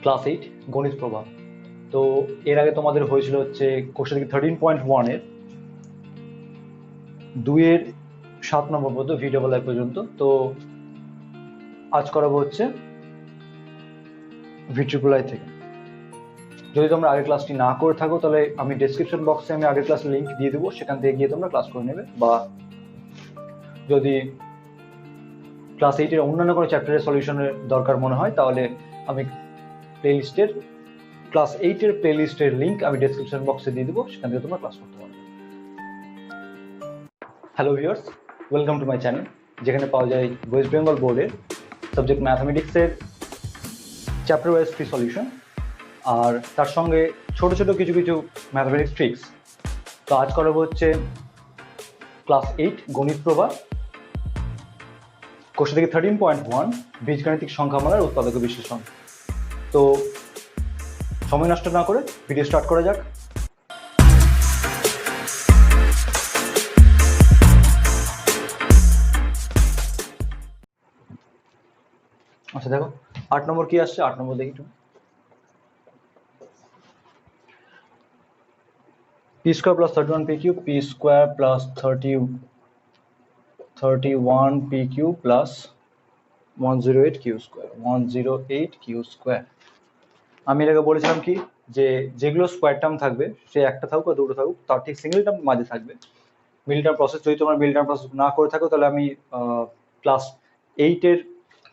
Class 8 গণিত প্রবাহ। তো এর আগে তোমাদের হয়েছিল হচ্ছে কোশ্চেন 13.1 এর 2 এর 7 নম্বর পর্যন্ত ভি ডাবল আই পর্যন্ত। তো আজ করাবো হচ্ছে ভি ট্রিপল আই থেকে। যদি তোমরা আগের ক্লাসটি না করে থাকো তাহলে আমি ডেসক্রিপশন বক্সে আমি আগের ক্লাসের লিঙ্ক দিয়ে দেবো, সেখান থেকে গিয়ে তোমরা ক্লাস করে নেবে। বা যদি ক্লাস 8 এর অন্যান্য কোনো চ্যাপ্টারের সলিউশনের দরকার মনে হয় তাহলে আমি প্লেলিস্টের ক্লাস 8 এর প্লেলিস্টের লিংক আমি ডেসক্রিপশন বক্সে দিয়ে দেবো, সেখান থেকে তোমরা ক্লাস করতে পারবে। Hello viewers, welcome to my channel, যেখানে পাওয়া যায় ওয়েস্ট বেঙ্গল বোর্ডের সাবজেক্ট ম্যাথামেটিক্সের চ্যাপ্টার ওয়াইজ ফ্রি সলিউশন, আর তার সঙ্গে ছোট ছোট কিছু কিছু ম্যাথামেটিক্স ট্রিক্স। তো আজ করাবো হচ্ছে ক্লাস 8 গণিত প্রবাহ, কোশ্চেন থেকে 13.1 বীজগাণিতিক সংখ্যামালার উৎপাদক বিশ্লেষণ। তো সময় নষ্ট না করে ভিডিও স্টার্ট করা যাক। আচ্ছা দেখো 8 নম্বর কি আসছে, 8 নম্বর দেখি একটু। p square plus 31 p cube, p square plus 31 p cube plus 108 q square, 108 q square। আমি এর আগে বলেছিলাম কি, যে যেগুলো স্কোয়ার টার্ম থাকবে সে একটা থাকুক বা দুটো থাকুক, তার ঠিক সিঙ্গেল টার্ম মাঝে থাকবে। মিডল টার্ম প্রসেস যদি তোমরা মিডল টার্ম প্রসেস না করে থাকো তাহলে আমি ক্লাস 8 এর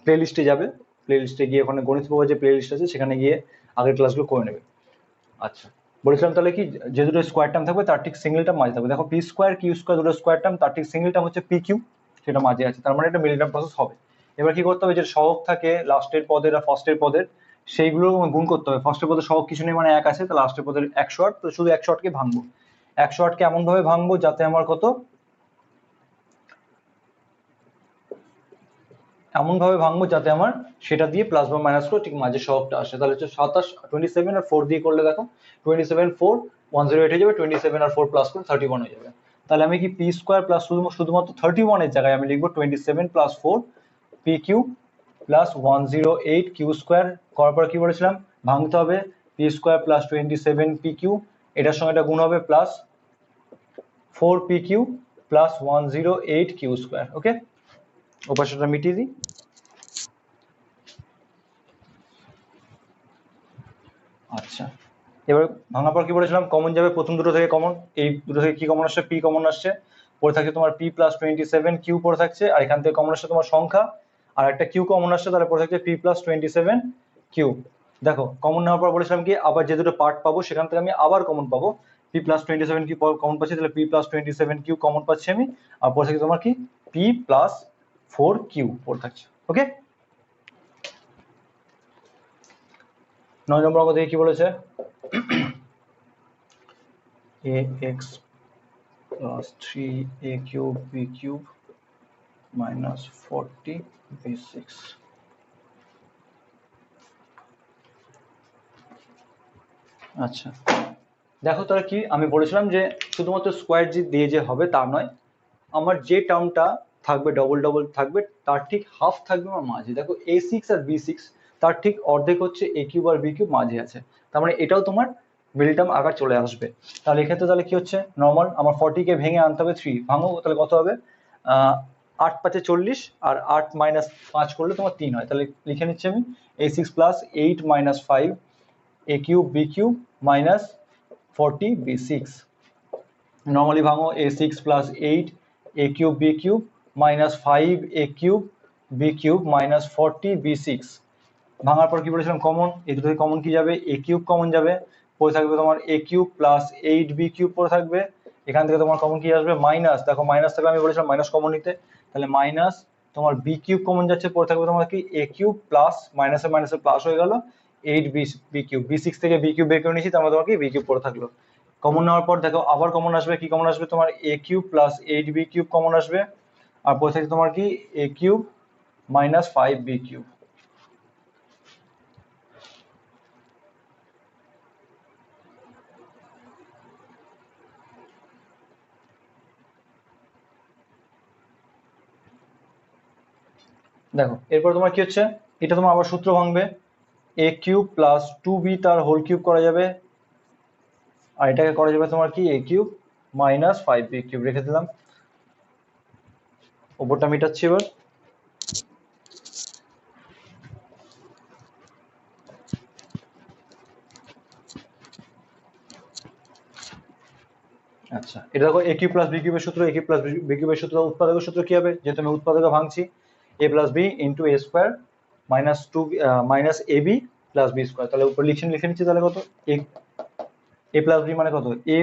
প্লে লিস্টে যাবে, প্লে লিস্টে গিয়ে ওখানে গণিত প্রবাহ যে প্লে লিস্ট আছে সেখানে গিয়ে আগের ক্লাসগুলো করে নেবে। আচ্ছা বলেছিলাম তাহলে কি, যে দুটো স্কোয়ার টার্ম থাকবে তার ঠিক সিঙ্গেল টার্ম মাঝে থাকবে। দেখো পি স্কোয়ার কিউ স্কোয়ার দুটো স্কোয়ার টার্ম, তার ঠিক সিঙ্গেল টার্ম হচ্ছে পি কিউ, সেটা মাঝে আছে, তার মানে এটা মিডল টার্ম প্রসেস হবে। এবার কি করতে হবে, যে সহগ থাকে লাস্টের পদের আর ফার্স্টের পদের, সেইগুলো গুণ করতে হবে। ফার্স্টের পদের সহগ কিছু নেই মানে 1 আছে, তো লাস্টের পদের 108, তো শুধু 108কে ভাঙবো। 108কে এমন ভাবে ভাঙবো যাতে আমার কত, এমন ভাবে ভাঙবো যাতে আমার সেটা দিয়ে প্লাস বা মাইনাস করে ঠিক মাঝে সহগটা আসে। তাহলে হচ্ছে 27, 27 আর 4 দিয়ে করলে দেখো 27 4 108 হয়ে যাবে, 27 আর 4 প্লাস করে 31 হয়ে যাবে। তাহলে আমি কি পি স্কোয়ার প্লাস শুধুমাত্র 31 এর জায়গায় আমি লিখবো 27 plus 4 p q plus 108 q square. করার পর কি বলেছিলাম, ভাঙতে হবে p square plus 27 p q, এটার সঙ্গে এটা গুণ হবে plus 4 p q plus 108 q square. Okay, ওপাশটা মিটিয়ে দিই। আচ্ছা এবার ভাঙার পর কি বলেছিলাম, কমন যাবে প্রথম দুটো থেকে কমন, এই দুটো থেকে কি কমন আসছে, পি কমন আসছে, পড়ে থাকছে তোমার পি প্লাস 27 কিউ পড়ে থাকছে, আর এখান থেকে কমন আসছে তোমার সংখ্যা, আর একটা কিউ কমন আসছে, তাহলে পড়ে থাকছে পি প্লাস 27 কিউ। দেখো কমন নেওয়ার পর বলেছিলাম কি, আবার যে দুটো পার্ট পাবো সেখান থেকে আমি আবার কমন পাবো, পি প্লাস 27 কিউ কমন পাচ্ছি, তাহলে পি প্লাস 27 কিউ কমন পাচ্ছি আমি, আর পড়ে থাকছে তোমার কি পি প্লাস 4 কিউ পড়ে থাকছে। ওকে, 9 নম্বর অঙ্ক দেখে কি বলেছে, ax plus 3a cube b cube minus 40 b6। আচ্ছা দেখো তাহলে কি আমি বলেছিলাম যে শুধুমাত্র স্কোয়ার দিয়ে যে হবে তা নয়, আমার যে টার্মটা থাকবে ডবল ডবল থাকবে তার ঠিক হাফ থাকবে আমার মাঝে। দেখো a6 আর b6 তার ঠিক অর্ধেক হচ্ছে a কিউব আর b কিউব মাঝে আছে, তার মানে এটাও তোমার মিডল টার্ম আকার চলে আসবে। তাহলে এক্ষেত্রে তাহলে কি হচ্ছে, নর্মাল আমার 40 কে ভেঙে আনতে হবে 3, ভাঙো তাহলে কত হবে, 8 5 40, আর 8 মাইনাস 5 করলে তোমার 3 হয়। তাহলে লিখে নিচ্ছি আমি a6 plus 8 minus 5 a cube b cube minus 40 b6। Normally ভাঙো a6 plus 8 a cube b cube minus 5 a cube b cube minus 40 b6। ভাঙার পর কি বলেছিলাম, কমন, এই দুটো থেকে কমন কি যাবে, a কিউব কমন যাবে, পড়ে থাকবে তোমার a cube plus 8 b cube পড়ে থাকবে। এখান থেকে তোমার কমন কি আসবে, মাইনাস, দেখো মাইনাস থাকলে আমি বলেছিলাম মাইনাস কমন নিতে, তাহলে মাইনাস তোমার b কিউব কমন যাচ্ছে, পড়ে থাকবে তোমার কি a কিউব প্লাস মাইনাসে মাইনাসে প্লাস হয়ে গেল 8 b কিউব, b6 থেকে b কিউব বের করে নিয়েছি, তার মধ্যে তোমার কি b কিউব পড়ে থাকলো। কমন নেওয়ার পর দেখো আবার কমন আসবে, কি কমন আসবে, তোমার a cube plus 8 b cube common আসবে, আর পড়ে থাকবে তোমার কি a cube minus 5 b cube. দেখো এরপর তোমার কি হচ্ছে, এটা তোমার আবার সূত্র ভাঙবে, এ কিউব প্লাস 2b তার হোল কিউব করা যাবে, আর এটাকে করা যাবে তোমার কি এ কিউব মাইনাস 5b কিউব, রেখে দিলাম। ওপরটা মিটাচ্ছি এবার। আচ্ছা, এটা দেখো এ কিউব প্লাস বি কিউবের সূত্র, এ কিউব প্লাস বি কিউবের সূত্র, উৎপাদকের সূত্র কি হবে, যেহেতু আমি উৎপাদকে ভাঙছি, এ plus b into a square minus 2 minus a b plus b square. তাহলে উপর লিখে নিচ্ছি, তাহলে কত এ প্লাস বি মানে কত এ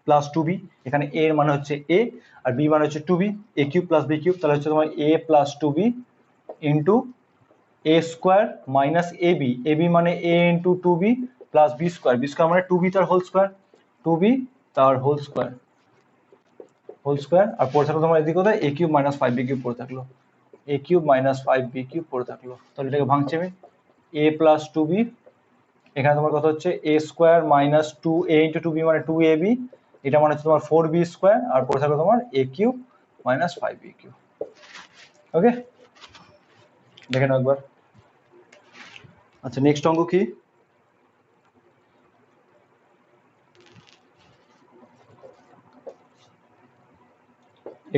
প্লাস 2b, এখানে এ এর মানে হচ্ছে এ আর বি মানে হচ্ছে 2b, a cube plus b cube, তাহলে হচ্ছে তোমার a plus 2b into a square minus a b মানে a into 2b plus b square মানে 2b তার হোল স্কোয়ার, 2b তার হোল স্কোয়ার আর পড়ে থাকলো তোমার এদিকে কোথায় এ কিউব মাইনাস 5b কিউব পড়ে থাকলো, এ কিউব মাইনাস 5b কিউব পড়ে থাকলো। তাহলে এটাকে ভাঙছি আমি, এ প্লাস 2b, এখানে তোমার কথা হচ্ছে এ square minus 2a into 2b মানে 2ab, এটা মানে হচ্ছে তোমার 4b স্কোয়ার, আর পড়ে থাকলো তোমার এ কিউব মাইনাস 5b কিউব। ওকে, দেখে নাও একবার। আচ্ছা, নেক্সট অঙ্ক কি,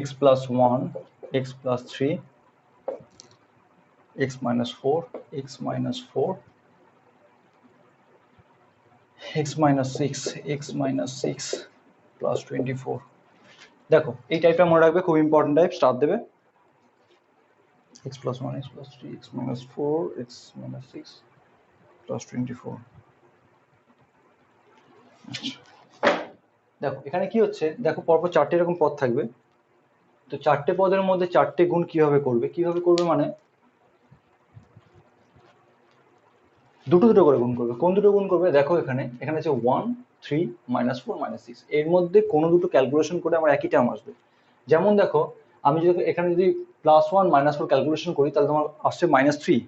x plus 1 x plus 3 x minus 4 x minus 4 x minus 6 x minus 6 plus 24। দেখো এই টাইপটা মনে রাখবে, খুব ইম্পর্টেন্ট টাইপ, স্টার দেবে x plus 1 x plus 3 x minus 4 x minus 6 plus 24। দেখো এখানে কি হচ্ছে, দেখো পরপর চারটে এরকম পদ থাকবে, তো চারটে পদের মধ্যে চারটে গুণ কিভাবে করবে মানে দুটো দুটো করে গুণ করবে। কোন দুটো গুণ করবে, দেখো এখানে আছে 1 3 -4 -6, এর মধ্যে কোনো দুটো ক্যালকুলেশন করে আমার একই টার্ম আসবে। যেমন দেখো আমি যদি এখানে যদি +1 -4 ক্যালকুলেশন করি তাহলে তোমার আসছে -3,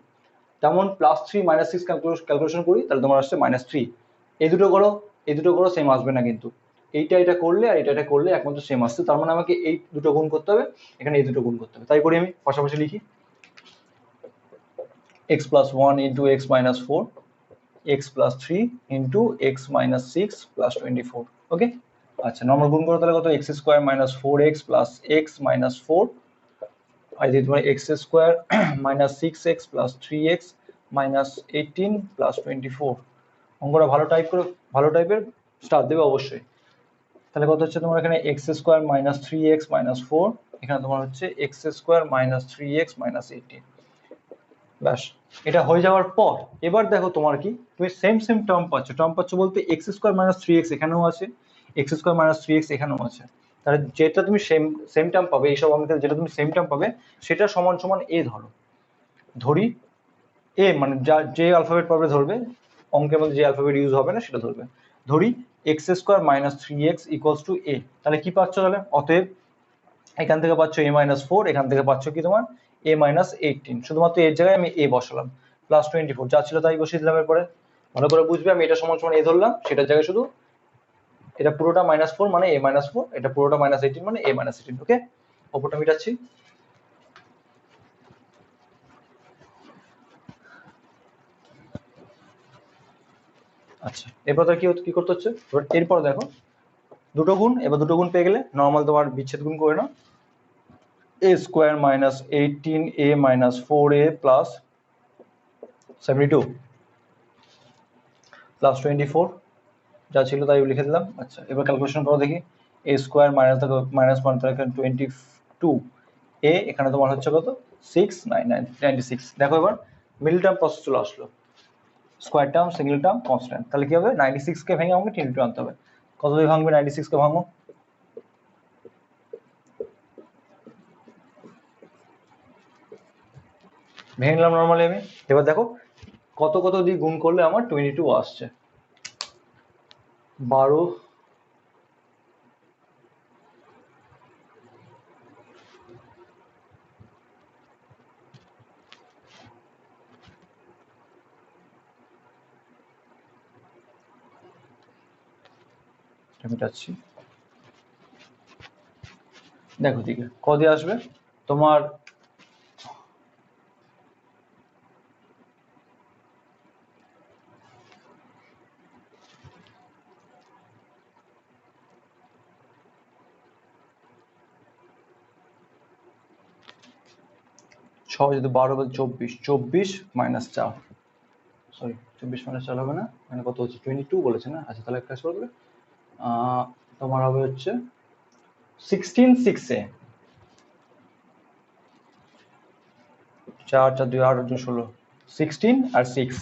তেমন +3 -6 ক্যালকুলেশন করি তাহলে তোমার আসছে -3। এই দুটো করো সেম আসবে না, কিন্তু এটা করলে আর এটা করলে একমাত্র সেম আসছে, তার মানে আমাকে এই দুটো গুণ করতে হবে, এখানে এই দুটো গুণ করতে হবে। তাই করি আমি পাশাপাশি লিখি, x plus 1 into x minus 4 x plus 3 into x minus 6 plus 24। ওকে, আচ্ছা নরমাল গুণ করো তাহলে কত, x square minus 4x plus x minus 4, আর যদি তোমার x square minus 6x plus 3x minus 18 plus 24। অঙ্কটা ভালো টাইপের স্টার দেবে অবশ্যই। তাহলে কত হচ্ছে তোমার এখানে x square minus 3x minus 4, এখানে তোমার হচ্ছে x square minus 3x minus 18। ব্যাস, এটা হয়ে যাওয়ার পর এবার দেখো তোমার কি, তুমি সেম টার্ম পাচ্ছ বলতে এক্স স্কোয়ার মাইনাস 3x এখানেও আছে, এক্স স্কোয়ার মাইনাস 3x এখানেও আছে। তাহলে যেটা তুমি সেম টার্ম পাবে, এইসব অঙ্কের যেটা তুমি সেম টার্ম পাবে সেটা সমান সমান এ ধরি এ মানে যে অ্যালফাবেট পাবে ধরবে, অঙ্কের মধ্যে যে অ্যালফাবেট ইউজ হবে না সেটা ধরবে। ধরি x square minus 3x equals to a, তাহলে কি পাচ্ছ, তাহলে অতএব এখান থেকে পাচ্ছ a মাইনাস 4, এখান থেকে পাচ্ছ কি তোমার a মাইনাস 18, শুধুমাত্র এর জায়গায় আমি a বসালাম, প্লাস 24 যা ছিল তাই বসিয়ে দিলাম। এরপরে ভালো করে বুঝবে, আমি এটা সমান সমান a ধরলাম, সেটার জায়গায় শুধু এটা পুরোটা -4 মানে a মাইনাস 4, এটা পুরোটা -18 মানে a মাইনাস 18। ওকে, ওপরটা মিটাচ্ছি। আচ্ছা, এরপর কি করতে হচ্ছে, এরপর দেখো দুটো গুণ, এবার দুটো গুণ পেয়ে গেলে নর্মাল তোমার বিচ্ছেদ গুণ করে নাও, a square minus 18a minus 4a plus 72 plus 24, যা ছিল তাই লিখে দিলাম। আচ্ছা, এবার ক্যালকুলেশন করো দেখি, a স্কোয়ার -1 তাহলে এখানে 22 a, এখানে তোমার হচ্ছে কত 96। দেখো এবার মিডল টার্ম প্রসেস চলে আসলো, square term single term constant, তাহলে কি হবে 96 কে ভেঙে আমাকে 22 আনতে হবে। কত দিয়ে ভাঙবে 96 কে, ভাঙো, ভেঙে নিলাম নর্মালি আমি। এবার দেখো কত দিয়ে গুণ করলে আমার 22 আসছে, 12 মিটাচ্ছি। দেখো দিকে দিয়ে আসবে তোমার, ছয় যদি 12 বলে 24, 24 মাইনাস 4, সরি 24 মাইনাস 4 হবে না, মানে কত হচ্ছে 22 বলেছে না। আচ্ছা তাহলে একটা কাজ করবে, তোমার হবে হচ্ছে 16 6 এ 4 4 2 8 2 16, 16 আর 6,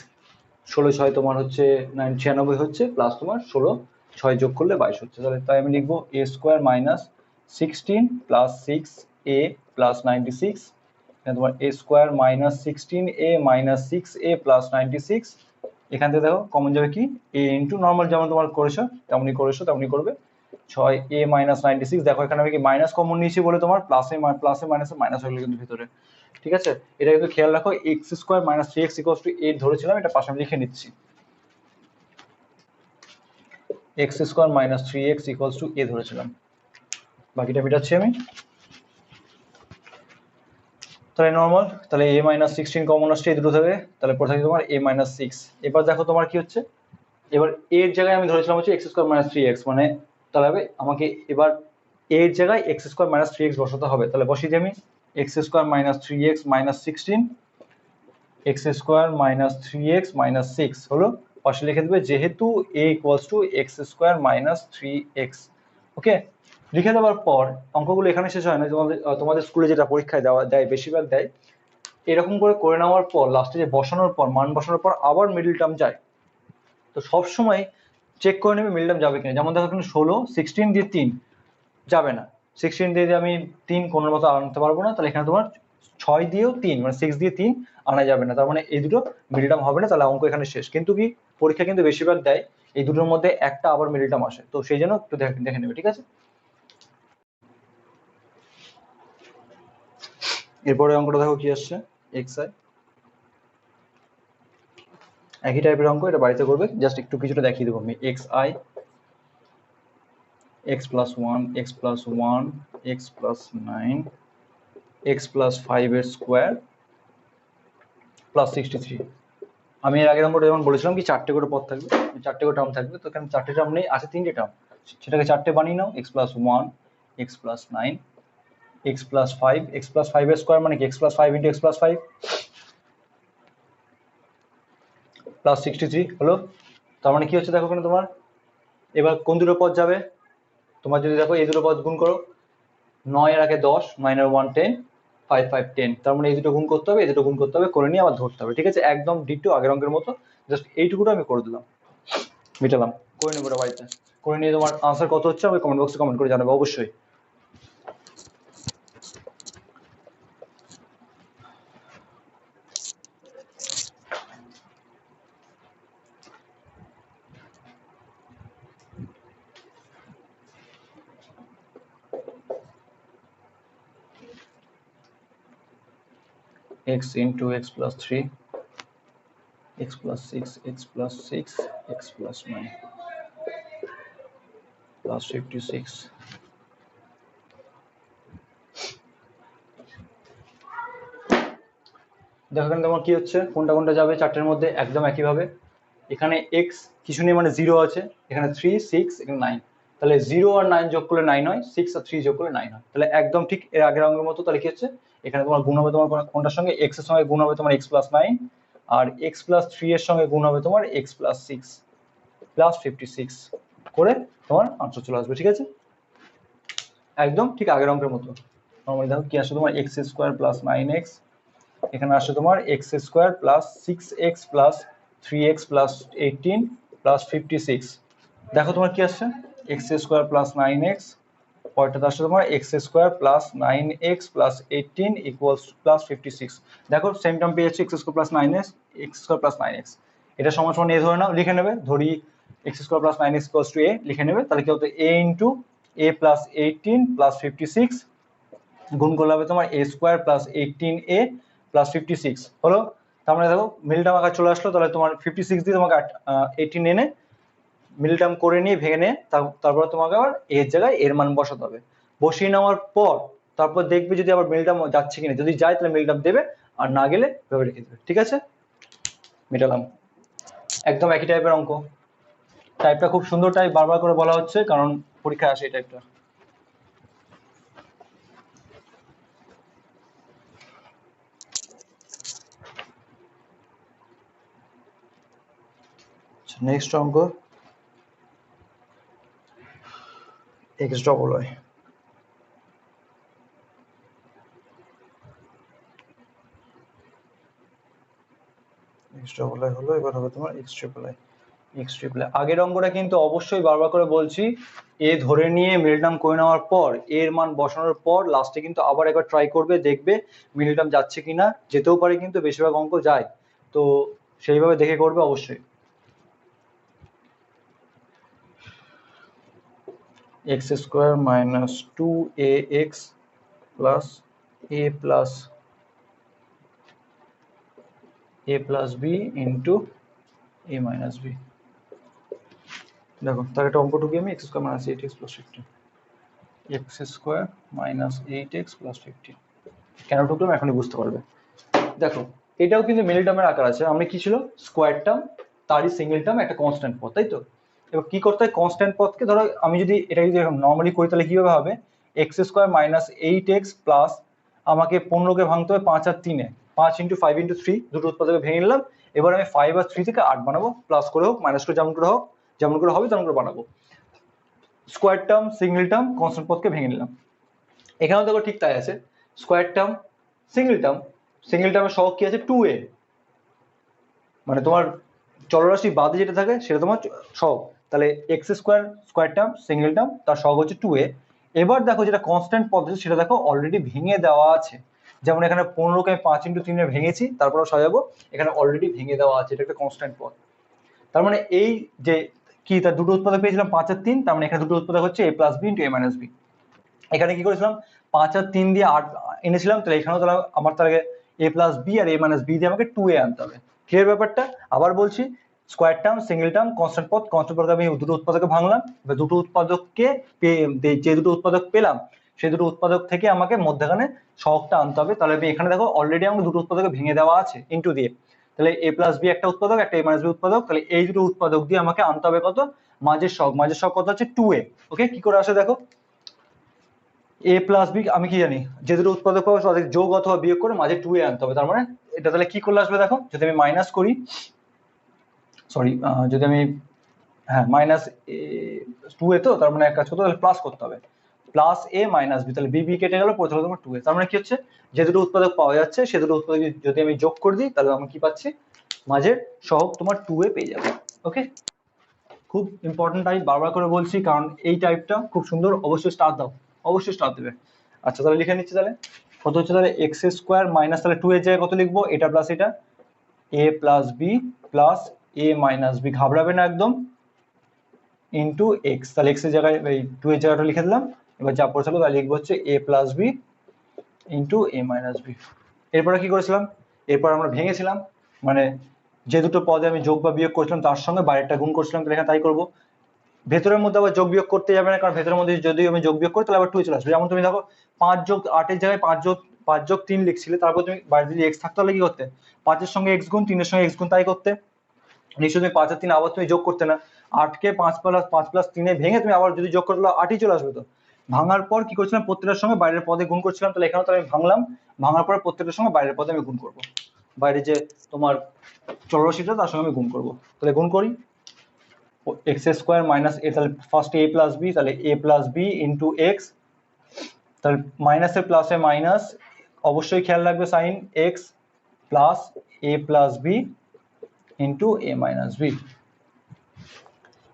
16 6 তোমার হচ্ছে 96 হচ্ছে, প্লাস তোমার 16 6 যোগ করলে 22 হচ্ছে। তাহলে তাই আমি লিখবো a square minus 16 plus 6a plus 96, এখানে তোমার a square minus 16a minus 6a plus 96, এখান থেকে দেখো কমন যাবে কি a ইন্টু নর্মাল যেমন তোমার করেছো তেমনি করবে 6a মাইনাস 96। দেখো এখানে আমি কি মাইনাস কমন নিয়েছি বলে তোমার প্লাসে মাইনাসে মাইনাস হয়ে গেল কিন্তু ভিতরে, ঠিক আছে। এটা কিন্তু খেয়াল রাখো, x square minus 3x equals two 8 ধরেছিলাম, এটা পাশে আমি লিখে নিচ্ছি, x square minus 3x equals to a ধরেছিলাম। বাকিটা মেটাচ্ছি আমি। তাহলে নর্মাল, তাহলে a মাইনাস 16 কমন আসছে এই দুটো থেকে, তাহলে পরে থাকে তোমার a মাইনাস 6। এবার দেখো তোমার কি হচ্ছে, এবার a এর জায়গায় আমি ধরেছিলাম হচ্ছে এক্স স্কোয়ার মাইনাস 3x, মানে তাহলে হবে আমাকে এবার a এর জায়গায় এক্স স্কোয়ার মাইনাস 3x বসাতে হবে। তাহলে বসিয়ে দিই আমি x square minus 3x minus 16, x square minus 3x minus 6 হলো, পাশে লিখে দেবে যেহেতু a equals to x square minus 3x। ওকে, লিখে দেওয়ার পর অঙ্কগুলো এখানে শেষ হয় না, তোমাদের স্কুলে যেটা পরীক্ষায় দেয় বেশিরভাগ দেয় এরকম করে নেওয়ার পর লাস্টে যে বসানোর পর মান বসানোর পর আবার মিডল টার্ম যায়। তো সবসময় চেক করে নেবে মিডল টার্ম যাবে কিনা। যেমন দেখো এখানে 16, 16 দিয়ে 3 যাবে না, 16 দিয়ে আমি 3 কোনো মতো আনতে পারবো না, তাহলে এখানে তোমার 6 দিয়েও 3 মানে 6 দিয়ে 3 আনা যাবে না, তার মানে এই দুটো মিডল টার্ম হবে না, তাহলে অঙ্ক এখানে শেষ। কিন্তু কি পরীক্ষা কিন্তু বেশিরভাগ দেয় এই দুটোর মধ্যে একটা আবার মিডল টার্ম আসে, তো সেই জন্য একটু দেখে নেবে, ঠিক আছে। এরপরে অঙ্কটা দেখো কি আসছে, xi একই টাইপের অঙ্ক, এটা বাড়িতে করবে, জাস্ট একটু কিছুটা দেখিয়ে দেবো আমি। xi x plus 1 x plus 1 x plus 9 x plus 5 এর স্কোয়ার প্লাস 63। আমি এর আগের নম্বরে যেমন বলেছিলাম কি চারটে করে পদ থাকবে, চারটে করে টার্ম থাকবে, তো এখানে চারটে টার্ম নেই, আছে তিনটে টার্ম, সেটাকে চারটে বানিয়ে নাও। x plus 1 x plus 9 x plus 5, x plus 5 এর স্কোয়ার মানে কি x plus 5 into x plus 5 plus 63 হলো। তার মানে কি হচ্ছে দেখো এখানে তোমার এবার কোন দুটো পদ যাবে, তোমার যদি দেখো এই দুটো পদ গুণ করো, 9 এর আগে 10, 9 এর 1 10, 5 5 10, তার মানে এই দুটো গুণ করতে হবে, এই দুটো গুণ করতে হবে, করে নিয়ে আবার ধরতে হবে, ঠিক আছে। একদম ডিটো আগের অঙ্কের মতো, জাস্ট এইটুকুটা আমি করে দিলাম, মিটালাম, করে নেবো বাড়িতে। করে নিয়ে তোমার আনসার কত হচ্ছে আমি কমেন্ট বক্সে কমেন্ট করে জানাবো অবশ্যই। x into x plus 3 x plus 6 x plus 6 x plus 9 plus 56। দেখো এখানে তোমার কি হচ্ছে, কোনটা কোনটা যাবে চারটের মধ্যে একদম একইভাবে। এখানে x কিছু নেই মানে 0 আছে, এখানে 3 6 এখানে 9, তাহলে 0 আর 9 যোগ করলে 9 হয়, 6 আর 3 যোগ করলে 9 হয়, তাহলে একদম ঠিক এর আগের অঙ্কের মতো। তাহলে কি হচ্ছে এখানে তোমার গুণ হবে তোমার কোনটার সঙ্গে, x এর সঙ্গে গুণ হবে তোমার x plus 9, আর x plus 3 এর সঙ্গে গুণ হবে তোমার x plus 6 plus 56 করে তোমার আনসার চলে আসবে, ঠিক আছে। একদম ঠিক আগের অঙ্কের মতো। নরমালি দেখো কি আসে তোমার x স্কোয়ার প্লাস 9x, এখানে আসে তোমার x square plus 6x plus 3x plus 18 plus 56। দেখো তোমার কি আসছে x স্কোয়ার প্লাস 9x, পরেরটাতে আসছে তোমার x square plus 9x plus 18 equals plus 56। দেখো সেম টার্ম পেয়ে যাচ্ছে x square plus 9x, x square plus 9x, এটা সমান সমান a ধরে নাও, লিখে নেবে, ধরি x square plus 9x equals to a লিখে নেবে, তাহলে কি হতো a into a plus 18 plus 56 গুণ করলে হবে তোমার a square plus 18a plus 56 হলো। তার মানে দেখো মিডল টার্ম আকার চলে আসলো, তাহলে তোমার 56 দিয়ে তোমাকে 18 এনে মিডল টার্ম করে নিয়ে ভেঙে নিয়ে তারপর তোমাকে আবার এর জায়গায় এর মান বসাতে হবে। বসিয়ে নেওয়ার পর তারপর দেখবে যদি আবার মিডল টার্ম যাচ্ছে কিনা, যদি যায় তাহলে মিডল টার্ম দেবে, আর না গেলে ভেবে রেখে দেবে, ঠিক আছে। মেটালাম, একদম একই টাইপের অঙ্ক, টাইপটা খুব সুন্দর টাইপ, বারবার করে বলা হচ্ছে কারণ পরীক্ষায় আসে এই টাইপটা। নেক্সট অঙ্ক X double Y. X double I হলো, এবার হবে তোমার X triple I. X triple I আগের অঙ্কটা কিন্তু অবশ্যই বারবার করে বলছি, এ ধরে নিয়ে মিডল টার্ম করে নেওয়ার পর এর মান বসানোর পর লাস্টে কিন্তু আবার একবার ট্রাই করবে, দেখবে মিডল টার্ম যাচ্ছে কিনা, যেতেও পারে কিন্তু বেশিরভাগ অঙ্ক যায়, তো সেইভাবে দেখে করবে অবশ্যই। X square minus 2ax plus a plus b into a minus b. দেখো তার একটা অঙ্ক ঢুকি আমি, x square minus 8x plus 15, x square minus 8x plus 15 কেন ঢুকলাম এখনই বুঝতে পারবে। দেখো এটাও কিন্তু মিডল টার্মের আকার আছে, আমরা কি ছিল স্কোয়ার টার্ম তারই সিঙ্গেল টার্ম একটা কনস্ট্যান্ট পদ, তাই তো। এবার কি করতে হয়, কনস্ট্যান্ট পদকে ধরো আমি যদি এটা যদি নর্মালি করি তাহলে কিভাবে হবে, x square minus 8x plus আমাকে 15কে ভাঙতে হবে 5 আর 3-এ, 5 ইন্টু 5 ইন্টু 3 দুটো উৎপাদকে ভেঙে নিলাম। এবার আমি 5 আর 3 থেকে 8 বানাবো, প্লাস করে হোক মাইনাস করে যেমন করে হোক, যেমন করে হবে তেমন করে বানাবো। Square term single term constant পদকে ভেঙে নিলাম। এখানেও দেখো ঠিক তাই আছে, স্কোয়ার টার্ম সিঙ্গেল টার্মের সহগ কি আছে 2a, মানে তোমার চলরাশি বাদে যেটা থাকে সেটা তোমার সহগ, তাহলে x square square term single term তার সহগ হচ্ছে 2a। এবার দেখো যেটা কনস্ট্যান্ট পদ আছে সেটা দেখো অলরেডি ভেঙে দেওয়া আছে, যেমন এখানে 15কে আমি 5 ইন্টু 3-এ ভেঙেছি, তারপরে সাজাবো, এখানে অলরেডি ভেঙে দেওয়া আছে, এটা একটা কনস্ট্যান্ট পদ। তার মানে এই যে কি তার দুটো উৎপাদক পেয়েছিলাম 5 আর 3, তার মানে এখানে দুটো উৎপাদক হচ্ছে a plus b into a minus b. এখানে কি করেছিলাম 5 আর 3 দিয়ে 8 এনেছিলাম, তাহলে এখানেও তাহলে আমার তার আগে a প্লাস বি আর a মাইনাস বি দিয়ে আমাকে 2a আনতে হবে। ক্লিয়ার ব্যাপারটা? আবার বলছি, square term single term constant পদকে আমি দুটো উৎপাদকে ভাঙলাম, এবার দুটো উৎপাদককে যে দুটো উৎপাদক পেলাম সেই দুটো উৎপাদক থেকে আমাকে মধ্যখানে সহগটা আনতে হবে। তাহলে আমি এখানে দেখো অলরেডি আমাকে দুটো উৎপাদকে ভেঙে দেওয়া আছে ইন্টু দিয়ে, তাহলে a প্লাস বি একটা উৎপাদক, একটা a মাইনাস বি উৎপাদক, তাহলে এই দুটো উৎপাদক দিয়ে আমাকে আনতে হবে কত, মাঝের সহগ কত হচ্ছে 2a। ওকে, কি করে আসে দেখো, a প্লাস বি আমি কি জানি, যে দুটো উৎপাদক পাবো তাদের যোগ অথবা বিয়োগ করে মাঝে 2a আনতে হবে। তার মানে এটা তাহলে কি করলে আসবে দেখো, যদি আমি মাইনাস করি, সরি যদি আমি হ্যাঁ মাইনাস 2a, তো তার মানে এক কাজ করতে হবে, প্লাস করতে হবে, প্লাস a মাইনাস বি, তাহলে বি কেটে গেল, পড়তে হলো তোমার 2a। তার মানে কি হচ্ছে, যে দুটো উৎপাদক পাওয়া যাচ্ছে সে দুটো উৎপাদক যদি আমি যোগ করে দিই তাহলে আমি কি পাচ্ছি, মাঝের সহগ তোমার 2a পেয়ে যাবে। ওকে, খুব ইম্পর্টেন্ট টাইপ, বারবার করে বলছি কারণ এই টাইপটা খুব সুন্দর, অবশ্যই স্টার দাও, অবশ্যই স্টার দেবে। আচ্ছা তাহলে লিখে নিচ্ছি, তাহলে কত হচ্ছে, তাহলে এক্স স্কোয়ার মাইনাস, তাহলে 2 এর জায়গায় কত লিখবো, এটা প্লাস এটা, a plus b plus a minus b, ঘাবড়াবে না একদম, ইন্টু এক্স, তাহলে এক্স এর জায়গায় এই 2 এর জায়গাটা লিখে দিলাম। এবার যা পড়ে থাকলো তাহলে লিখবো হচ্ছে a plus b into a minus b. এরপরে কি করেছিলাম, এরপর আমরা ভেঙেছিলাম, মানে যে দুটো পদে আমি যোগ বা বিয়োগ করেছিলাম তার সঙ্গে বাইরেটা গুণ করছিলাম, তাহলে এখানে তাই করবো। ভেতরের মধ্যে আবার যোগ বিয়োগ করতে যাবে না, কারণ ভেতরের মধ্যে যদি আমি যোগ বিয়োগ করি তাহলে আবার 2 চলে আসবে। যেমন তুমি দেখো 5 যোগ 8 এর জায়গায় 5 যোগ 3 লিখছিলে, তারপর তুমি বাইরে যদি x থাকতো তাহলে কি করতে, 5 এর সঙ্গে x গুণ, 3 এর সঙ্গে x গুণ, তাই করতে। নিশ্চয়ই তুমি 5 আর 3 আবার তুমি যোগ করতে না, 8 কে 5 প্লাস 3-এ ভেঙে তুমি আবার যদি যোগ করতে 8ই চলে আসবে। তো ভাঙার পর কি করছিলাম, প্রত্যেকটার সঙ্গে বাইরের পদে গুণ করছিলাম, তাহলে এখানেও তাহলে আমি ভাঙলাম, ভাঙার পরে প্রত্যেকটার সঙ্গে বাইরের পদে আমি গুণ করব, বাইরে যে তোমার চলরাশিটা তার সঙ্গে আমি গুণ করব। তাহলে গুণ করি, এক্স স্কোয়ার মাইনাস এ, তাহলে ফার্স্ট এ প্লাস বি, তাহলে a plus b into x, তাহলে মাইনাসে প্লাসে মাইনাস, অবশ্যই খেয়াল রাখবে sign, x plus a plus b into a minus B.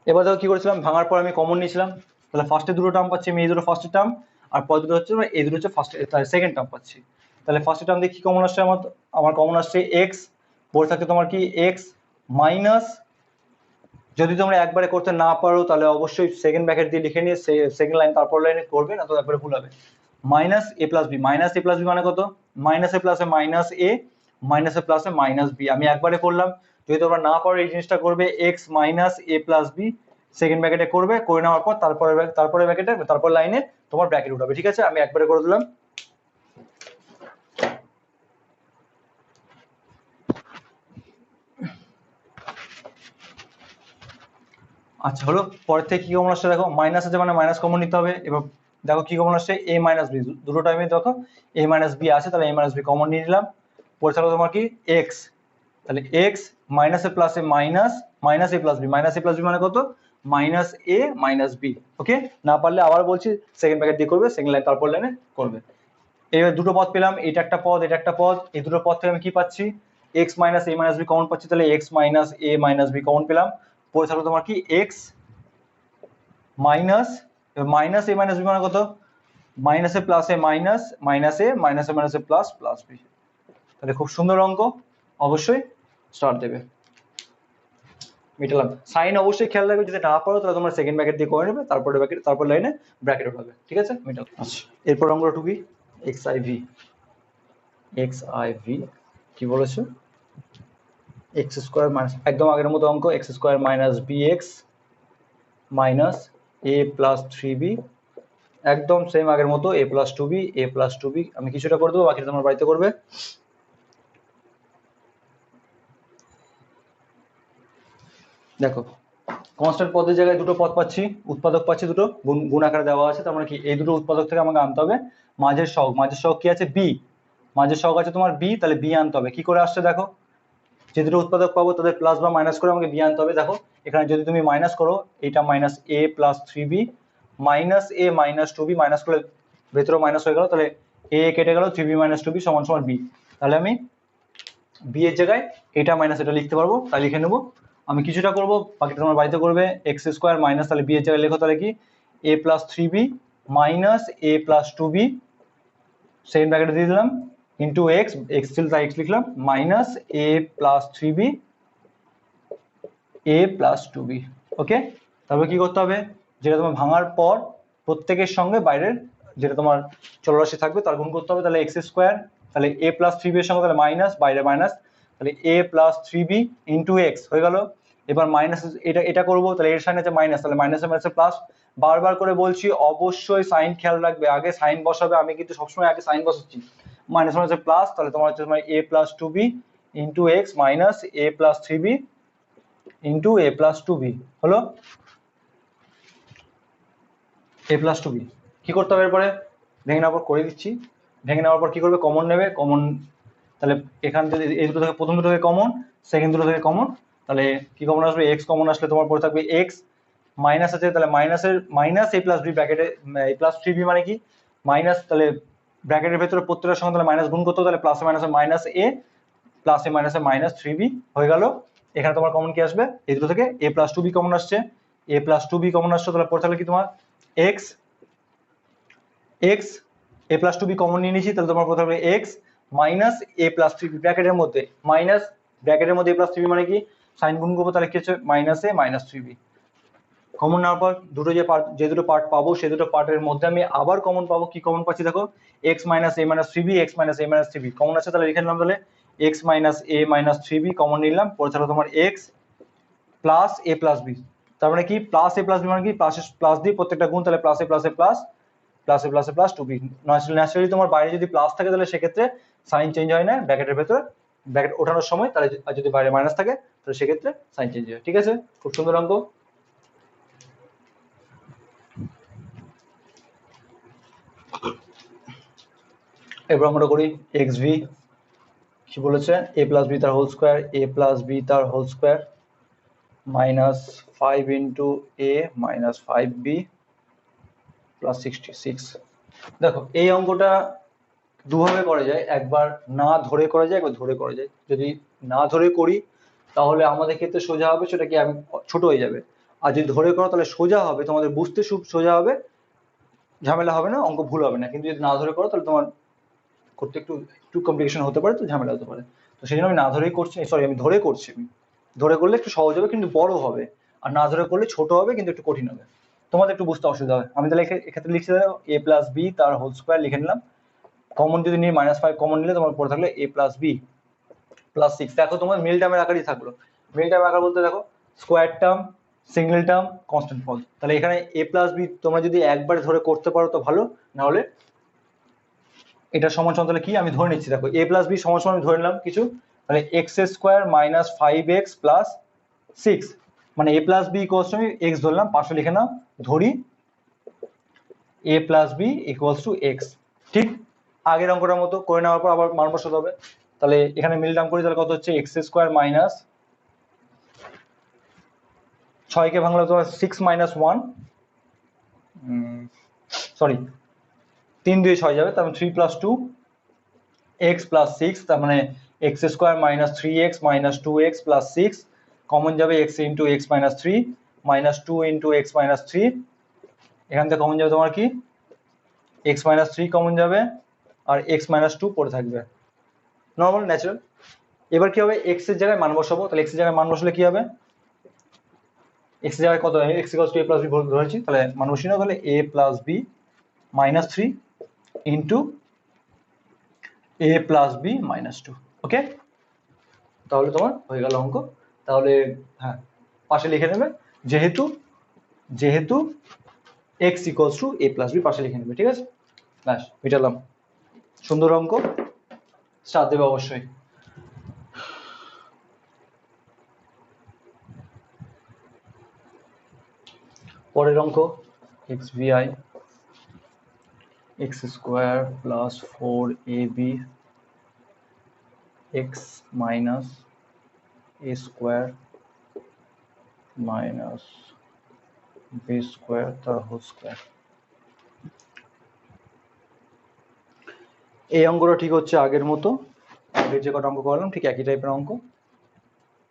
এবার দেখো কি করেছিলাম, ভাঙার পর আমি কমন নিয়েছিলাম, তাহলে ফার্স্টে দুটো টার্ম পাচ্ছি আমি, এই দুটো ফার্স্ট টার্ম, আর পর দুটো হচ্ছে এই দুটো হচ্ছে ফার্স্ট সেকেন্ড টার্ম পাচ্ছি। তাহলে ফার্স্ট টার্ম দিয়ে কি কমন আসছে, আমার কমন আসছে এক্স, পড়ে থাকছে তোমার কি এক্স মাইনাস, যদি তোমরা একবারে করতে না পারো তাহলে অবশ্যই সেকেন্ড ব্র্যাকেট দিয়ে লিখে নিয়ে সেকেন্ড লাইন তারপর লাইনে করবে, না তো একবারে ভুল হবে। Minus a plus b, minus a plus B মানে কত, মাইনাস এ প্লাসে মাইনাস এ, মাইনাস এ প্লাসে মাইনাস বি, আমি একবারে করলাম। যদি তোমরা না পারো এই জিনিসটা করবে x minus a plus B, second ব্র্যাকেটে করবে, করে নেওয়ার পর তারপরে ব্র্যাকেটে তারপর লাইনে তোমার ব্র্যাকেট উঠাবে। ঠিক আছে, আমি একবারে করে দিলাম। আচ্ছা হলো, পরের থেকে কি কমন আসছে দেখো, মাইনাস আছে মানে মাইনাস কমন নিতে হবে। এবার দেখো কি কমন আসছে, a মাইনাস বি, দুটো টাইমে দেখো a মাইনাস বি আছে, তাহলে a মাইনাস বি কমন নিয়ে নিলাম। পরে থাকলো তোমার কি x, তাহলে x minus a plus a minus minus a plus b, minus a plus B মানে কত, মাইনাস এ মাইনাস বি। ওকে, না পারলে আবার বলছি সেকেন্ড ব্র্যাকেট দিয়ে করবে, সেকেন্ড লাইন তারপর লাইনে করবে। এবার দুটো পদ পেলাম, এটা একটা পদ এটা একটা পদ, এই দুটো পদ থেকে আমি কি পাচ্ছি, x minus a minus B common পাচ্ছি, তাহলে x minus a minus B common পেলাম। পরে থাকলো তোমার কি x minus minus a minus B মানে কত, minus a plus a minus minus a minus a minus a plus plus B. তাহলে খুব সুন্দর অঙ্ক, অবশ্যই স্টার দেবে। মিটালাম। সাইন অবশ্যই খেয়াল রাখবে, যদি না পারো তাহলে তোমরা সেকেন্ড ব্র্যাকেট দিয়ে করে নেবে, তারপরে ব্র্যাকেট তারপর লাইনে ব্র্যাকেট উঠাবে, ঠিক আছে মিটাল। আচ্ছা, এরপর অঙ্কটা টুকি X I V. X I V কি বলেছে, এক্স স্কোয়ার মাইনাস, একদম আগের মতো অঙ্ক, x square minus b x minus a plus three b, একদম সেম আগের মতো, a plus two b, a plus two b, আমি কিছুটা করে দেবো, বাকিটা তোমার বাড়িতে করবে। দেখো কনস্ট্যান্ট পদের জায়গায় দুটো পদ পাচ্ছি, উৎপাদক পাচ্ছি দুটো, গুণ আকারে দেওয়া আছে, তার মানে কি এই দুটো উৎপাদক থেকে আমাকে আনতে হবে মাঝের সহগ। মাঝের সহগ কি আছে, বি, মাঝের সহগ আছে তোমার বি, তাহলে বি আনতে হবে। কি করে আসছে দেখো, যে দুটো উৎপাদক পাবো তাদের প্লাস বা মাইনাস করে আমাকে বি আনতে হবে। দেখো এখানে যদি তুমি মাইনাস করো, এটা minus a plus three b minus a minus two b, minus করলে ভেতরেও মাইনাস হয়ে গেল, তাহলে এ কেটে গেল, three b minus two b সমান সমান বি। তাহলে আমি বি এর জায়গায় এটা মাইনাস এটা লিখতে পারবো, তাই লিখে নেবো। আমি কিছুটা করবো, বাকিটা তোমার বাড়িতে করবে। এক্স স্কোয়ার মাইনাস, তাহলে বি এর জায়গায় লেখো তাহলে কি এ plus three b minus a plus two B, second ব্র্যাকেটে দিয়ে দিলাম, ইন্টু এক্স, এক্স ছিল তাই এক্স লিখলাম, minus a plus three B a plus two B. ওকে, তারপর কি করতে হবে, যেটা তোমার ভাঙার পর প্রত্যেকের সঙ্গে বাইরের যেটা তোমার চলরাশি থাকবে তার গুণ করতে হবে। তাহলে এক্স স্কোয়ার, তাহলে এ প্লাস থ্রি বি এর সঙ্গে তাহলে মাইনাস, বাইরে মাইনাস, তাহলে a plus three b into x হয়ে গেল। এবার মাইনাস এটা এটা করবো, তাহলে এর সাইন আছে মাইনাস, তাহলে মাইনাসে মাইনাসে প্লাস। বারবার করে বলছি অবশ্যই সাইন খেয়াল রাখবে, আগে সাইন বসাবে, আমি কিন্তু সবসময় আগে সাইন বসাচ্ছি। মাইনাস মাইনাসে প্লাস, তাহলে তোমার হচ্ছে তোমার a plus two b into x minus a plus three b into a plus two b হলো এ প্লাস টু বি। কি করতে হবে এরপরে, ভেঙে নেওয়ার পর করে দিচ্ছি। ভেঙে নেওয়ার পর কি করবে, কমন নেবে, কমন, তাহলে এখান থেকে এই দুটো থেকে প্রথম দুটো থেকে কমন, সেকেন্ড দুটো থেকে কমন, তাহলে কি কমন আসবে, এক্স কমন আসলে তোমার পরে থাকবে এক্স, মাইনাস আছে তাহলে মাইনাসের মাইনাস এ প্লাস বি ব্র্যাকেটে এ প্লাস থ্রি বি মানে কি মাইনাস, তাহলে ব্র্যাকেটের ভেতরে প্রত্যেকটার সঙ্গে তাহলে মাইনাস গুণ করতে হবে, তাহলে প্লাসে মাইনাসে মাইনাস এ প্লাসে মাইনাসে মাইনাস থ্রি বি হয়ে গেল। এখানে তোমার কমন কি আসবে, এই দুটো থেকে a plus two B common আসছে, এ প্লাস টু বি কমন আসছে, তাহলে পরে থাকলে কি তোমার এক্স, এক্স এ প্লাস টু বি কমন নিয়ে নিয়েছি, তাহলে তোমার পরে থাকবে x minus a plus three B ব্র্যাকেটের মধ্যে মাইনাস, ব্র্যাকেটের মধ্যে এ প্লাস থ্রি বি মানে কি সাইন গুণ করবো, তাহলে কি হচ্ছে minus a minus three b. Common নেওয়ার পর দুটো যে দুটো পার্ট পাবো সেই দুটো পার্টের মধ্যে আমি আবার কমন পাবো। কি কমন পাচ্ছি দেখো, x minus a minus three b, x minus a minus three b common আছে, তাহলে লিখে নিলাম, তাহলে x minus a minus three b common নিলাম। পরে থাকলো তোমার x plus a plus b, তার মানে কি প্লাস এ প্লাস বি মানে কি প্লাস দিয়ে প্রত্যেকটা গুণ, তাহলে plus a plus a plus plus a plus a plus two B. Naturally তোমার বাইরে যদি প্লাস থাকে তাহলে সেক্ষেত্রে সাইন চেঞ্জ হয় না ব্র্যাকেটের ভেতরে, ব্র্যাকেট ওঠানোর সময়, তাহলে আর যদি বাইরে মাইনাস থাকে তাহলে সেক্ষেত্রে সাইন চেঞ্জ হয়। ঠিক আছে, খুব সুন্দর অঙ্ক। এবার আমরা করি এক্স ভি। কি বলেছে, এ প্লাস বি তার whole square, a plus b তার whole square minus five into a minus five b plus 66। দেখো এই অঙ্কটা দুভাবে করা যায়, একবার না ধরে করা যায়, একবার ধরে করা যায়। যদি না ধরে করি তাহলে আমাদের ক্ষেত্রে সোজা হবে, সেটা কি আমি ছোট হয়ে যাবে। আর যদি ধরে করো তাহলে সোজা হবে, তোমাদের বুঝতে সোজা হবে, ঝামেলা হবে না, অঙ্ক ভুল হবে না। কিন্তু যদি না ধরে করো তাহলে তোমার করতে একটু একটু কমপ্লিকেশন হতে পারে, তো ঝামেলা হতে পারে। তো সেই জন্য আমি না ধরেই করছি, সরি আমি ধরে করছি। ধরে করলে একটু সহজ হবে কিন্তু বড় হবে, আর না ধরে করলে ছোট হবে কিন্তু একটু কঠিন হবে, তোমাদের একটু বুঝতে অসুবিধা হবে। আমি তাহলে এক্ষেত্রে লিখছি এ প্লাস বি তার হোল স্কোয়ার লিখে নিলাম। কমন যদি নিয়ে মাইনাস ফাইভ কমন নিলে তোমার পরে থাকলে এ প্লাস বি প্লাস সিক্স। দেখো তোমার মিল টার্মের আকারই থাকলো। মিল টার্মের আকার বলতে দেখো square term, single term, constant ফল। তাহলে এখানে এ প্লাস বি তোমরা যদি একবার ধরে করতে পারো তো ভালো, না হলে এটা সমান সমান, তাহলে কি আমি ধরে নিচ্ছি, দেখো এ প্লাস বি সমান সমান আমি ধরে নিলাম কিছু, তাহলে x square minus five x plus six, মানে a plus b equals to আমি এক্স ধরলাম, পাশে লিখে নাও, ধরি a plus b equals to x. ঠিক আগের অঙ্কটার মতো করে নেওয়ার পর আবার মান বসাতে হবে। তাহলে এখানে মিল টার্ম করি তাহলে কত হচ্ছে এক্স স্কোয়ার মাইনাস 6 ভাঙলে তোমার 6 মাইনাস 1, সরি 3 2 6 যাবে, তার মানে 3 প্লাস 2 এক্স প্লাস 6, তার মানে x square minus 3x minus 2x plus 6, common যাবে x into x minus 3 minus 2 into x minus 3, এখান থেকে কমন যাবে তোমার কি এক্স মাইনাস 3 কমন যাবে আর এক্স মাইনাস 2 পড়ে থাকবে, নর্মাল ন্যাচারাল। এবার কি হবে, এক্স এর জায়গায় মান বসাবো, তাহলে এক্স এর জায়গায় মান বসলে কি হবে, এক্স এর জায়গায় কত x equals to a plus b ধরেছি, তাহলে মান বসিয়ে নাও, তাহলে a plus b minus 3 into a plus b minus 2। Okay, তাহলে তোমার হয়ে গেল অঙ্ক। তাহলে হ্যাঁ, পাশে লিখে নেবে, যেহেতু যেহেতু x equals to a plus b পাশে লিখে নেবে, ঠিক আছে, ব্যাস মিটালাম। সুন্দর অঙ্ক, স্টার দেবে অবশ্যই। পরের অঙ্ক x vi x square plus 4ab x minus a square minus b square তার হোল স্কোয়ার। এই অঙ্কটা ঠিক হচ্ছে আগের মতো, আগের যে কটা অঙ্ক করলাম ঠিক একই টাইপের অঙ্ক।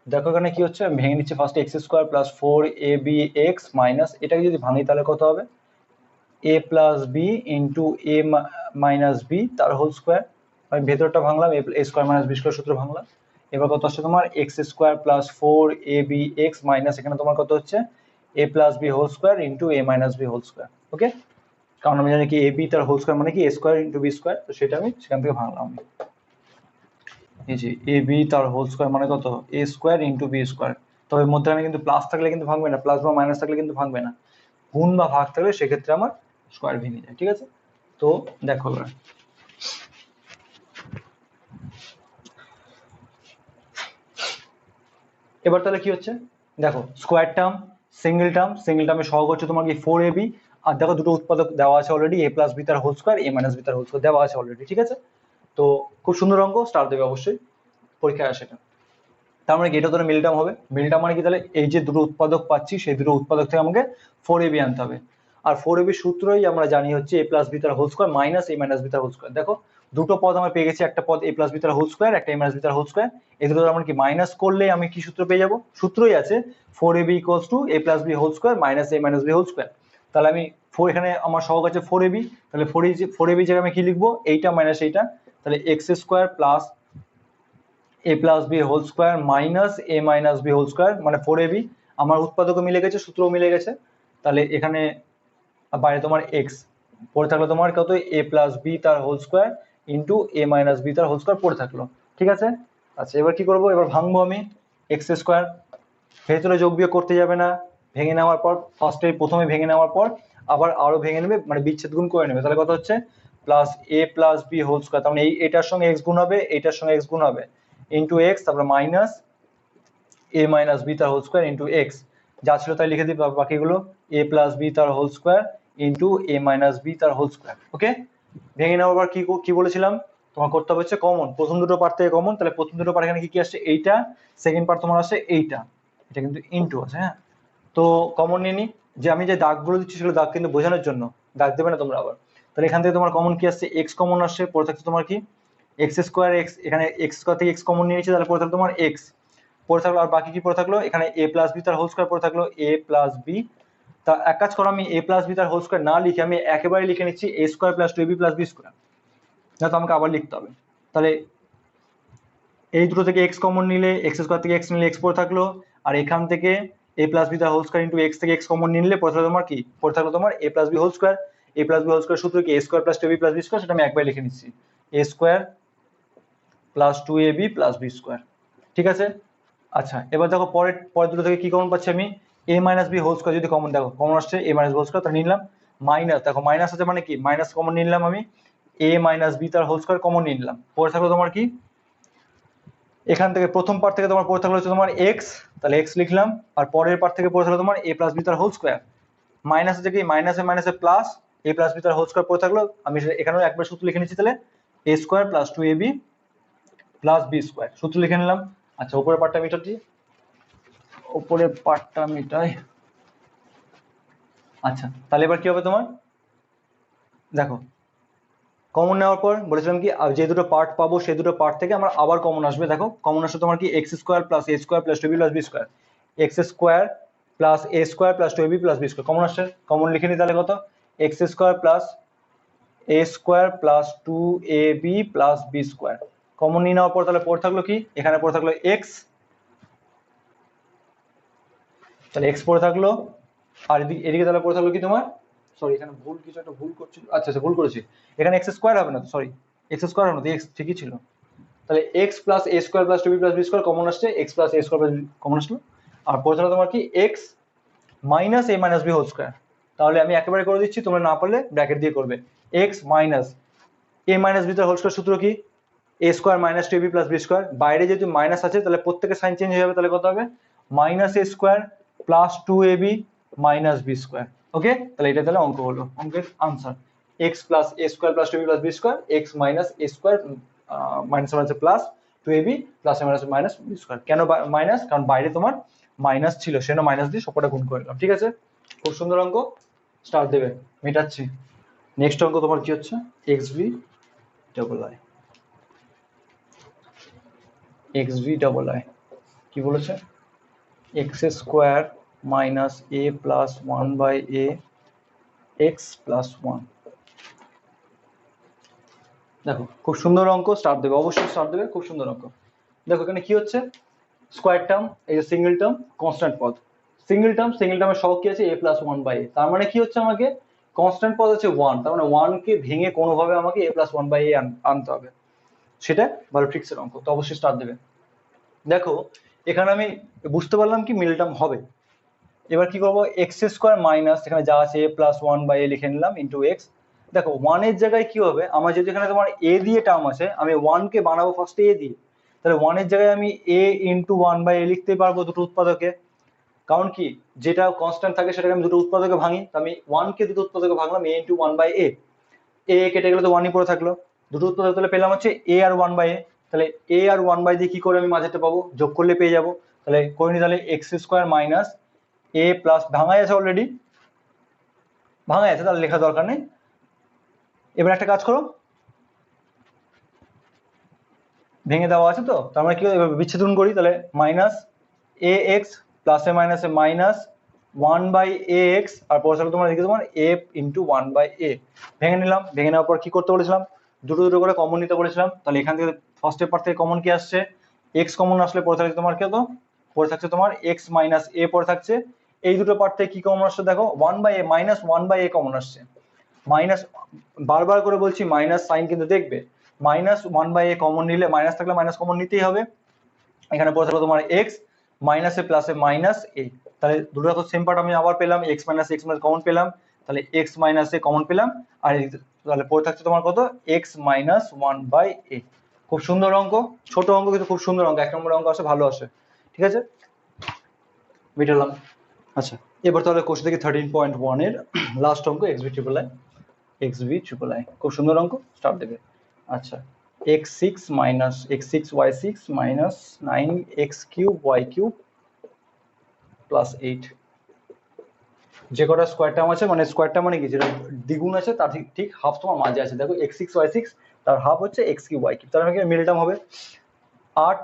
দেখো এখানে কি হচ্ছে, আমি ভেঙে নিচ্ছি first x square plus 4ab x minus, এটাকে যদি ভাঙি তাহলে কত হবে a plus b into a minus b তার হোল স্কোয়ার। আমি ভেতরটা ভাঙলাম, a square minus b square সূত্র ভাঙলাম। এবার কত হচ্ছে তোমার x square plus 4ab x minus, এখানে তোমার কত হচ্ছে a plus b whole square into a minus b whole square. Okay, কারণ আমি জানি কি এ বি তার হোল স্কোয়ার মানে কি a square into B square, তো সেটা আমি সেখান থেকে ভাঙলাম। এই যে এ বি তার হোল স্কোয়ার মানে কত এ স্কোয়ার ইন্টু বি স্কোয়ার, তবে মধ্যখানে কিন্তু প্লাস থাকলে কিন্তু ভাঙবে না, প্লাস বা মাইনাস থাকলে কিন্তু ভাঙবে না, গুণ বা ভাগ থাকলে সেক্ষেত্রে আমার স্কোয়ার ভেঙে যায়, ঠিক আছে। তো দেখো এবার তাহলে কি হচ্ছে, দেখো স্কোয়ার টার্ম সিঙ্গেল টার্মের সহগ হচ্ছে তোমার কি 4ab, আর দেখো দুটো উৎপাদক দেওয়া আছে অলরেডি, a প্লাস বি তার হোল স্কোয়ার এ মাইনাস বি তার হোল স্কোয়ার দেওয়া আছে অলরেডি, ঠিক আছে। তো খুব সুন্দর অঙ্ক, স্টার দেবে অবশ্যই, পরীক্ষায় আসে না। তার মানে এটা ধরে মিল টার্ম হবে, মিল টার্ম মানে কি, তাহলে এই যে দুটো উৎপাদক পাচ্ছি সেই দুটো উৎপাদক থেকে আমাকে 4ab আনতে হবে, আর 4ab সূত্রই আমরা জানি হচ্ছে a প্লাস বি তার whole square minus a minus b তার হোল স্কোয়ার। দেখো দুটো পদ আমরা পেয়ে গেছি, একটা পদ a প্লাস বি তার হোল স্কোয়ার, একটা a মাইনাস বি তার হোল স্কোয়ার, এই দুটো আমরা কি মাইনাস করলে আমি কি সূত্র পেয়ে যাবো, সূত্রই আছে 4ab equals to a plus b whole square minus a minus b whole square. তাহলে আমি এখানে আমার সহগ আছে 4ab, তাহলে 4ab জায়গায় আমি কি লিখবো, এইটা মাইনাস এইটা, তাহলে x square plus a plus b whole square minus a minus b whole square, মানে 4ab, আমার উৎপাদকও মিলে গেছে সূত্রও মিলে গেছে। তাহলে এখানে বাইরে তোমার x পড়ে থাকলো তোমার কত a প্লাস বি তার whole square into a minus b তার হোল স্কোয়ার পড়ে থাকলো, ঠিক আছে। আচ্ছা এবার কি করবো, এবার ভাঙবো আমি এক্স স্কোয়ার, ভেতরে যোগ বিয়োগ করতে যাবে না, ভেঙে নেওয়ার পর ফার্স্টে প্রথমে ভেঙে নেওয়ার পর আবার আরো ভেঙে নেবে, মানে বিচ্ছেদ গুণ করে নেবে, তাহলে কত হচ্ছে plus a plus b whole square, তার মানে এটার সঙ্গে x গুণ হবে, এইটার সঙ্গে x গুণ হবে ইন্টু এক্স, তারপর মাইনাস এ মাইনাস বি তার হোল স্কোয়ার ইন্টু এক্স, যা ছিল তাই লিখে দিই বাকিগুলো, এ প্লাস বি তার whole square into a minus b তার হোল স্কোয়ার। ওকে, ভেঙে নেওয়ার পর কি বলেছিলাম তোমার করতে হবে হচ্ছে কমন, প্রথম দুটো পার্ট থেকে কমন, তাহলে প্রথম দুটো পার্ট এখানে কি আসছে এইটা, সেকেন্ড পার্ট তোমার আসছে এইটা, এটা কিন্তু ইনটু আছে, হ্যাঁ। তো কমন নিয়ে নি, যে আমি যে দাগগুলো দিচ্ছি সেগুলো দাগ কিন্তু বোঝানোর জন্য, দাগ দেবে না তোমরা আবার। তাহলে এখান থেকে তোমার কমন কি আসছে, এক্স কমন আসছে, পরে থাকছে তোমার কি এক্স স্কোয়ার, এক্স এখানে এক্স স্কোয়ার থেকে এক্স কমন নিয়ে নিচ্ছে, তাহলে পরে থাকলো তোমার এক্স পরে থাকলো, আর বাকি কি পরে থাকলো এখানে এ প্লাস বি তার হোল স্কোয়ার পরে থাকলো এ প্লাস বি। তা এক কাজ করো, আমি এ প্লাস বি তার হোল স্কোয়ার না লিখে আমি একেবারে লিখে নিচ্ছি a square plus two a b plus b square, না তো আমাকে আবার লিখতে হবে। তাহলে এই দুটো থেকে এক্স কমন নিলে, এক্স স্কোয়ার থেকে এক্স নিলে এক্স পরে থাকলো, আর এখান থেকে এ প্লাস বি তার হোল স্কোয়ার ইন্টু এক্স থেকে এক্স কমন নিলে পরে থাকলো তোমার কি, পরে থাকলো তোমার a plus b whole square. A plus b whole square সূত্র কি, a square plus two b plus b square, সেটা আমি একবার লিখে নিচ্ছি a square plus two a b plus b square, ঠিক আছে। আচ্ছা এবার দেখো পরের দুটো থেকে কি কমন পাচ্ছি আমি, এ মাইনাস বি হোল স্কোয়ার যদি কমন, দেখো কমন আসছে এ মাইনাস হোল স্কোয়ার, তাহলে নিলাম মাইনাস, দেখো মাইনাস আছে মানে কি মাইনাস কমন নিলাম আমি, এ মাইনাস বি তার হোল স্কোয়ার কমন নিলাম, পরে থাকলো তোমার কি এখান থেকে প্রথম পার্ট থেকে তোমার পরে থাকলো হচ্ছে তোমার এক্স, তাহলে এক্স লিখলাম, আর পরের পার্ট থেকে পরে থাকলো তোমার এ প্লাস বি তার হোল স্কোয়ার, মাইনাস আছে কি মাইনাসে মাইনাসে প্লাস এ প্লাস বি তার হোল স্কোয়ার পরে থাকলো, আমি এখানেও একবার সূত্র লিখে নিচ্ছি, তাহলে এ square plus two a b plus b square, সূত্র লিখে নিলাম। আচ্ছা উপরের পার্টটা মিটাচ্ছি, উপরের পার্টটা মিটাই। আচ্ছা তাহলে এবার কি হবে তোমার, দেখো কমন নেওয়ার পর বলেছিলাম কি যে দুটো পার্ট পাবো সেই দুটো পার্ট থেকে আমরা আবার কমন আসবে। দেখো কমন আসবে তোমার কি x square plus a square plus two b plus b square, x square plus a square plus two b plus b square common আসছে। কমন লিখে নিই তাহলে কত, x square plus a square plus two a b plus b square. Common নিয়ে নেওয়ার পর তাহলে পড়ে থাকলো কি, এখানে পড়ে থাকলো এক্স, তাহলে এক্স পড়ে থাকলো, আর এদিকে তাহলে পড়ে থাকলো কি তোমার, সরি এখানে ভুল কিছু একটা ভুল করছি, আচ্ছা আচ্ছা ভুল করেছি, এখানে এক্স স্কোয়ার হবে না, সরি এক্স স্কোয়ার হবে না, এক্স ঠিকই ছিল। তাহলে x plus a square plus two b plus b square common আসছে, x plus a square common আসলো, আর পড়ে থাকলো তোমার কি x minus a minus b whole square. তাহলে আমি একেবারে করে দিচ্ছি, তোমরা না পারলে ব্র্যাকেট দিয়ে করবে, x minus a minus b whole square, সূত্র কি a square minus two b plus b square, বাইরে যেহেতু মাইনাস আছে তাহলে প্রত্যেকের সাইন চেঞ্জ হয়ে যাবে, তাহলে কত হবে minus a square plus two a b minus b square. Okay তাহলে এটা তাহলে অঙ্ক হলো, অঙ্কের answer x plus a square plus two b plus b square, x minus a square minus minus plus two a b plus minus minus b square. কেন minus, কারণ বাইরে তোমার মাইনাস ছিল, সেজন্য মাইনাস দিয়ে সবকটা গুণ করে দিলাম। ঠিক আছে, খুব সুন্দর অঙ্ক, স্টার দেবে, মেটাচ্ছি। নেক্সট অঙ্ক তোমার কি হচ্ছে, X V double I, X V double I কি বলেছে, x square minus a plus one by a x plus one. দেখো খুব সুন্দর অঙ্ক, স্টার দেবে, অবশ্যই স্টার দেবে, খুব সুন্দর অঙ্ক। দেখো এখানে কি হচ্ছে, স্কোয়ার টার্ম, এই যে সিঙ্গেল টার্ম কনস্ট্যান্ট পদ, সিঙ্গেল টার্মের সহগ কি আছে এ প্লাস ওয়ান বাই এ, তার মানে কি হচ্ছে আমাকে কনস্ট্যান্ট পদ আছে ওয়ান, তার মানে ওয়ানকে ভেঙে কোনোভাবে আমাকে এ প্লাস ওয়ান বাই এ আনতে হবে, সেটা বায়োট্রিক্সের অঙ্ক, তো অবশ্যই স্টার দেবে। দেখো এখানে আমি বুঝতে পারলাম কি মিডল টার্ম হবে। এবার কি করবো, এক্স স্কোয়ার মাইনাস এখানে যা আছে এ প্লাস ওয়ান বাই এ লিখে নিলাম ইন্টু এক্স। দেখো ওয়ানের জায়গায় কি হবে, আমার যেহেতু এখানে তোমার এ দিয়ে টার্ম আছে, আমি ওয়ানকে বানাবো ফার্স্টে এ দিয়ে, তাহলে ওয়ানের জায়গায় আমি এ ইন্টু ওয়ান বাই এ লিখতে পারবো দুটো উৎপাদকে, কারণ কি যেটা কনস্ট্যান্ট থাকে সেটাকে আমি দুটো উৎপাদকে ভাঙি, তো আমি ওয়ানকে দুটো উৎপাদকে ভাঙলাম এ ইন্টু ওয়ান বাই এ, এ কেটে গেলে তো ওয়ানই পড়ে থাকলো, দুটো উৎপাদক তাহলে পেলাম হচ্ছে এ আর ওয়ান বাই এ, তাহলে এ আর ওয়ান বাই দিয়ে কি করে আমি মাঝেতে পাবো, যোগ করলে পেয়ে যাবো, তাহলে করে নি, তাহলে x square minus a plus, ভাঙাই আছে অলরেডি, ভাঙাই আছে তাহলে লেখা দরকার নেই। এবার একটা কাজ করো, ভেঙে দেওয়া আছে তো, তার মানে কি এবার বিচ্ছেদন করি, তাহলে minus a x plus a minus a minus one by a x, আর পরে থাকলে তোমার তোমার a into one by a, ভেঙে নিলাম, ভেঙে নেওয়ার পর কি করতে বলেছিলাম, দুটো দুটো করে কমন নিতে বলেছিলাম, তাহলে এখান থেকে ফার্স্ট পার্ট থেকে কমন কি আসছে, এক্স কমন আসলে পরে থাকছে তোমার কত, পরে থাকছে তোমার এক্স মাইনাস এ পরে থাকছে, এই দুটো পার্ট থেকে কি কমন আসছে দেখো one by a minus one by a common আসছে, মাইনাস, বারবার করে বলছি মাইনাস সাইন কিন্তু দেখবে, minus one by a common নিলে, মাইনাস থাকলে মাইনাস কমন নিতেই হবে, এখানে পড়ে থাকলো তোমার এক্স মাইনাসে প্লাসে মাইনাস এ, তাহলে দুটো তো সেম পার্ট আমি আবার পেলাম, এক্স মাইনাস কমন পেলাম, তাহলে এক্স মাইনাস এ কমন পেলাম, আর তাহলে পড়ে থাকছে তোমার কত এক্স মাইনাস ওয়ান বাই এ। খুব সুন্দর অঙ্ক, ছোট অঙ্ক কিন্তু খুব সুন্দর অঙ্ক, এক নম্বর অঙ্ক আসে ভালো আসে। ঠিক আছে, মিটালাম। আচ্ছা এবার তাহলে কোশ্চেন থেকে 13.1 এর লাস্ট অঙ্ক x V triple I, X V triple I খুব সুন্দর অঙ্ক, স্টার্ট দেবে। আচ্ছা x6 minus x6 y6 minus 9x cube y cube plus 8, যে কটা স্কোয়ার টার্ম আছে, মানে স্কোয়ার টার্ম মানে কি যেটা দ্বিগুণ আছে তার ঠিক হাফ তোমার মাঝে আছে, দেখো x6 y6 তার হাফ হচ্ছে x কিউব y কিউব, তার মানে মিডল টার্ম হবে 8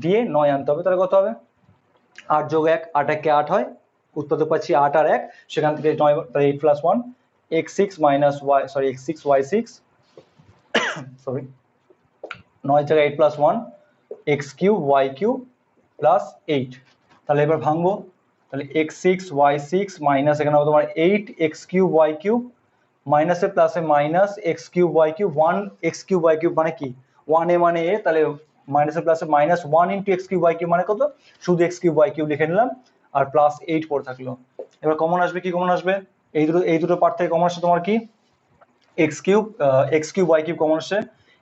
দিয়ে 9 আনতে হবে, তাহলে কত হবে 8 যোগ 1, 8 1 কে 8 হয়, উৎপাদক পাচ্ছি 8 আর 1, সেখান থেকে 9 8 plus 1 x6 minus y, sorry x6 y6 sorry 9 জায়গায় 8 plus 1 x cube y cube plus 8, তাহলে এবার ভাঙবো, তাহলে x6 y6 মাইনাস এখানে হবে তোমার 8 x কিউব y কিউব মাইনাসে প্লাসে minus x cube y cube 1 x cube y cube মানে কি 1 এ মানে a, তাহলে মাইনাসে প্লাসে minus 1 into x cube y cube মানে কত, শুধু x কিউব y কিউব লিখে নিলাম, আর প্লাস 8 পড়ে থাকলো। এবার কমন আসবে, কি কমন আসবে, এই দুটো পার্ট থেকে কমন আসছে তোমার কি x cube y cube common আসছে,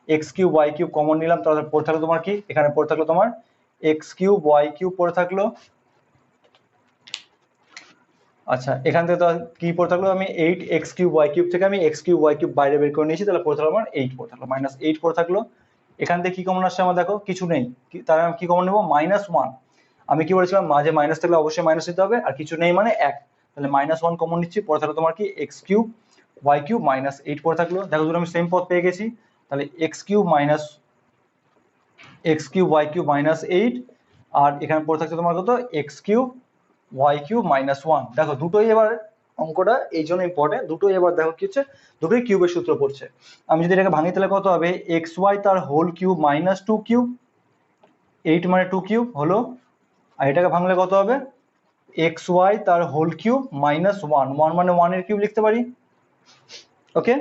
x cube y cube common নিলাম, তাহলে পড়ে থাকলো তোমার কি, এখানে পড়ে থাকলো তোমার x কিউব y কিউব পড়ে থাকলো। আচ্ছা এখান থেকে তো কি পড়ে থাকলো, আমি 8 x কিউব y কিউব থেকে আমি x কিউব y কিউব বাইরে বের করে নিয়েছি, তাহলে পড়ে থাকলো আমার 8 পড়ে থাকলো, মাইনাস 8 পড়ে থাকলো, এখান থেকে কি কমন আসছে আমার দেখো কিছু নেই, তাহলে আমি কি কমন নেবো -1। আমি কি বলেছিলাম মাঝে মাইনাস থাকলে অবশ্যই মাইনাস নিতে হবে, আর কিছু নেই মানে 1, তাহলে -1 কমন নিচ্ছি। পরে থাকলো তোমার কি x³ y³ -8 পরে থাকলো। দেখো দুটো আমি সেম পদ পেয়ে গেছি, তাহলে x³ y³ -8, আর এখানে পরে থাকছে তোমার কত x³ y³ -1। দেখো দুটোই এবার অঙ্কটা এই জন্য ইম্পর্টেন্ট, দুটোই এবার দেখো কি হচ্ছে, দুটোই কিউবের সূত্র পড়ছে। আমি যদি এটাকে ভাঙি তাহলে কত হবে xy তার হোল কিউব -2³ 8 মানে 2³ হলো, আর এটাকে ভাঙলে কত হবে xy তার হোল কিউব -1, 1 মানে 1 এর কিউব লিখতে পারি। ওকে,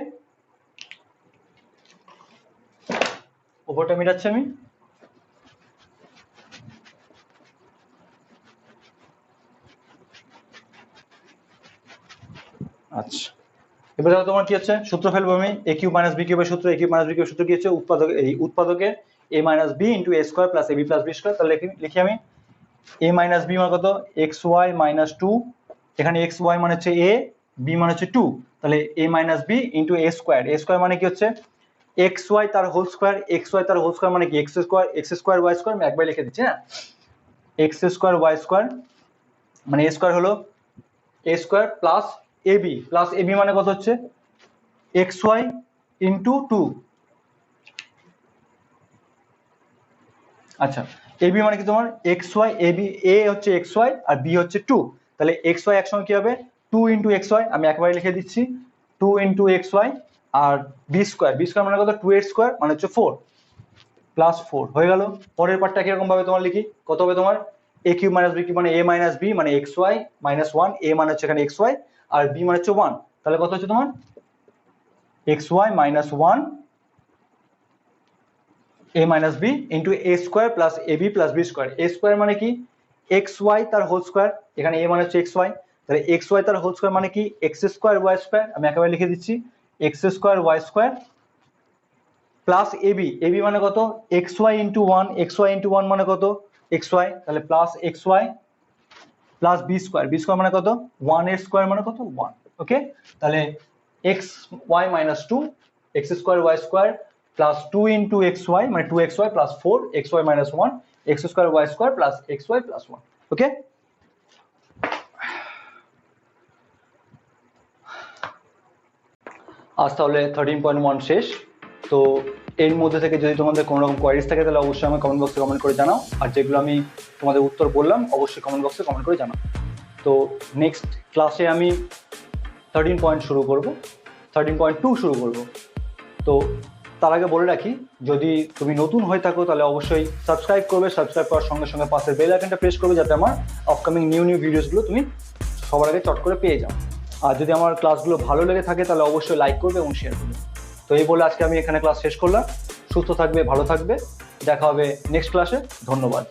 উপরটা মিটাচ্ছি আমি। আচ্ছা, এবার দেখো তোমার কি হচ্ছে, সূত্র ফেলবো আমি a³ - b³ এর সূত্র। a³ - b³ এর সূত্র কি হচ্ছে, উৎপাদকে a - b * a² + ab + b²। তাহলে লিখি আমি a - b মানে কত xy - 2, এখানে xy মানে হচ্ছে a, b মানে হচ্ছে 2, তাহলে a - b * a²। মানে কি হচ্ছে xy তার হোল স্কয়ার, xy তার হোল স্কয়ার মানে কি x² y² আমি একবার লিখে দিচ্ছি। হ্যাঁ, x² y² মানে a² হলো a² প্লাস ab মানে কত হচ্ছে xy * 2। আচ্ছা, ab মানে কি তোমার xy, ab a হচ্ছে xy আর b হচ্ছে 2, তাহলে xy একসঙ্গে কি হবে 2 * xy, আমি একবারে লিখে দিচ্ছি 2 * xy, আর b² মানে কত 2 এর স্কয়ার মানে হচ্ছে 4 প্লাস 4 হয়ে গেল। পরের পার্টটা কিরকম ভাবে তোমার লিখি, কত হবে তোমার a³ - b³ মানে a - b মানে xy -1, a মানে হচ্ছে এখানে xy আর b মানে হচ্ছে 1, তাহলে কত হচ্ছে তোমার xy - 1 a - b * a² + ab + b²। a² মানে কি xy তার হোল স্কয়ার, এখানে a মানে হচ্ছে xy, তাহলে xy তার হোল স্কয়ার মানে কি x² y², আমি একেবারে লিখে দিচ্ছি x² y² প্লাস ab মানে কত xy * 1, xy * 1 মানে কত xy, তাহলে প্লাস xy প্লাস b² মানে কত 1 এর স্কয়ার মানে কত 1। ওকে, তাহলে xy - 2 x² y² plus 2 * xy মানে 2xy plus 4 xy - 1 x² y² plus xy plus 1। ওকে, আজ তাহলে 13.1 শেষ। তো এর মধ্যে থেকে যদি তোমাদের কোনো রকম কোয়ারিজ থাকে তাহলে অবশ্যই আমি কমেন্ট বক্সে কমেন্ট করে জানাও, আর যেগুলো আমি তোমাদের উত্তর বললাম অবশ্যই কমেন্ট বক্সে কমেন্ট করে জানাও। তো নেক্সট ক্লাসে আমি 13.2 শুরু করব। তো তার আগে বলে রাখি, যদি তুমি নতুন হয়ে থাকো তাহলে অবশ্যই সাবস্ক্রাইব করবে, সাবস্ক্রাইব করার সঙ্গে সঙ্গে পাশের বেল আইকনটা প্রেস করবে যাতে আমার আপকামিং নিউ ভিডিওসগুলো তুমি সবার আগে চট করে পেয়ে যাও। আর যদি আমার ক্লাসগুলো ভালো লেগে থাকে তাহলে অবশ্যই লাইক করবে এবং শেয়ার করবে। তো এই বলে আজকে আমি এখানে ক্লাস শেষ করলাম। সুস্থ থাকবে, ভালো থাকবে, দেখা হবে নেক্সট ক্লাসে। ধন্যবাদ।